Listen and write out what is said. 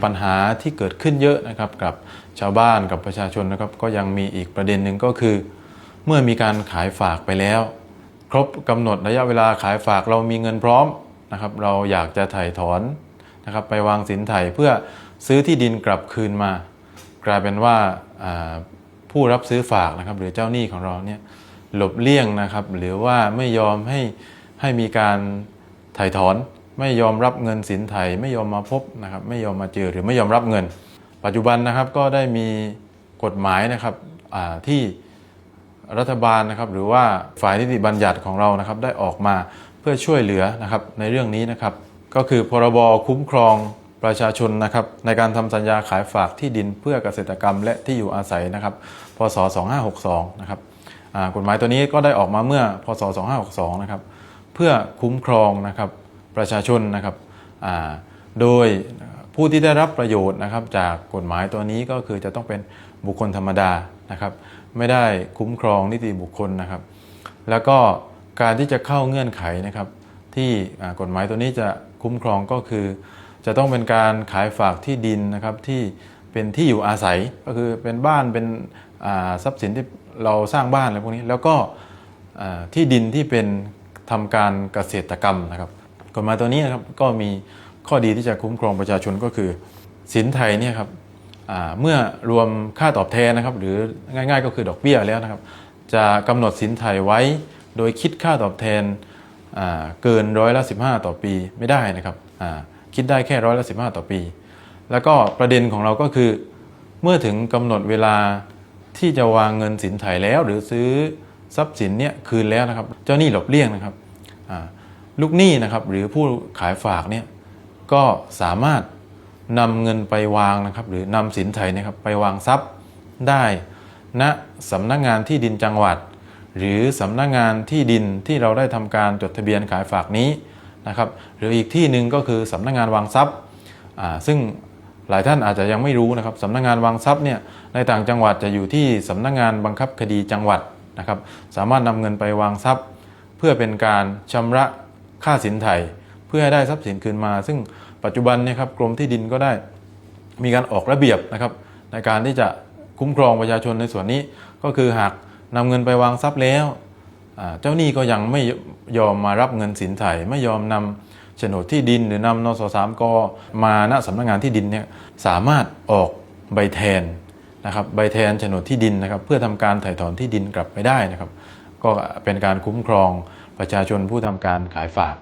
ปัญหาที่เกิดขึ้นเยอะนะครับกับชาวบ้านกับประชาชนนะครับก็ยังมีอีกประเด็นหนึ่งก็คือเมื่อมีการขายฝากไปแล้วครบกำหนดระยะเวลาขายฝากเรามีเงินพร้อมนะครับเราอยากจะถ่ายถอนนะครับไปวางสินไถ่เพื่อซื้อที่ดินกลับคืนมากลายเป็นว่าผู้รับซื้อฝากนะครับหรือเจ้าหนี้ของเราเนี่ยหลบเลี่ยงนะครับหรือว่าไม่ยอมให้มีการถ่ายถอนไม่ยอมรับเงินสินไถ่ไม่ยอมมาพบนะครับไม่ยอมมาเจอหรือไม่ยอมรับเงินปัจจุบันนะครับก็ได้มีกฎหมายนะครับที่รัฐบาลนะครับหรือว่าฝ่ายนิติบัญญัติของเรานะครับได้ออกมาเพื่อช่วยเหลือนะครับในเรื่องนี้นะครับก็คือพรบคุ้มครองประชาชนนะครับในการทำสัญญาขายฝากที่ดินเพื่อเกษตรกรรมและที่อยู่อาศัยนะครับพศ2562นะครับกฎหมายตัวนี้ก็ได้ออกมาเมื่อพศ2562นะครับเพื่อคุ้มครองนะครับประชาชนนะครับโดยผู้ที่ได้รับประโยชน์นะครับจากกฎหมายตัวนี้ก็คือจะต้องเป็นบุคคลธรรมดานะครับไม่ได้คุ้มครองนิติบุคคลนะครับแล้วก็การที่จะเข้าเงื่อนไขนะครับที่กฎหมายตัวนี้จะคุ้มครองก็คือจะต้องเป็นการขายฝากที่ดินนะครับที่เป็นที่อยู่อาศัยก็คือเป็นบ้านเป็นทรัพย์สินที่เราสร้างบ้านอะไรพวกนี้แล้วก็ที่ดินที่เป็นทำการเกษตรกรรมนะครับกฎหมายตัวนี้นะครับก็มีข้อดีที่จะคุ้มครองประชาชนก็คือสินไถ่เนี่ยครับเมื่อรวมค่าตอบแทนนะครับหรือง่ายๆก็คือดอกเบี้ยแล้วนะครับจะกำหนดสินไถ่ไว้โดยคิดค่าตอบแทนเกิน15%ต่อปีไม่ได้นะครับคิดได้แค่15%ต่อปีแล้วก็ประเด็นของเราก็คือเมื่อถึงกำหนดเวลาที่จะวางเงินสินไถ่แล้วหรือซื้อทรัพย์สินเนี่ยคืนแล้วนะครับเจ้าหนี้หลบเลี่ยงนะครับลูกหนี้นะครับหรือผู้ขายฝากเนี่ยก็สามารถนำเงินไปวางนะครับหรือนำสินไถ่นะครับไปวางทรัพย์ได้ณสำนักงานที่ดินจังหวัดหรือสำนักงานที่ดินที่เราได้ทำการจดทะเบียนขายฝากนี้นะครับหรืออีกที่หนึ่งก็คือสำนักงานวางทรัพย์ซึ่งหลายท่านอาจจะยังไม่รู้นะครับสำนักงานวางทรัพย์เนี่ยในต่างจังหวัดจะอยู่ที่สำนักงานบังคับคดีจังหวัดนะครับสามารถนำเงินไปวางทรัพย์เพื่อเป็นการชำระค่าสินไถ่เพื่อให้ได้ทรัพย์สินคืนมาซึ่งปัจจุบันเนี่ยครับกรมที่ดินก็ได้มีการออกระเบียบนะครับในการที่จะคุ้มครองประชาชนในส่วนนี้ก็คือหากนำเงินไปวางทรัพย์แล้วเจ้าหนี้ก็ยังไม่ยอมมารับเงินสินไถ่ไม่ยอมนำโฉนดที่ดินหรือนำนส3 กมาณสำนักงานที่ดินเนี่ยสามารถออกใบแทนนะครับใบแทนโฉนดที่ดินนะครับเพื่อทำการถ่ายถอนที่ดินกลับไปได้นะครับก็เป็นการคุ้มครองประชาชนผู้ทำการขายฝาก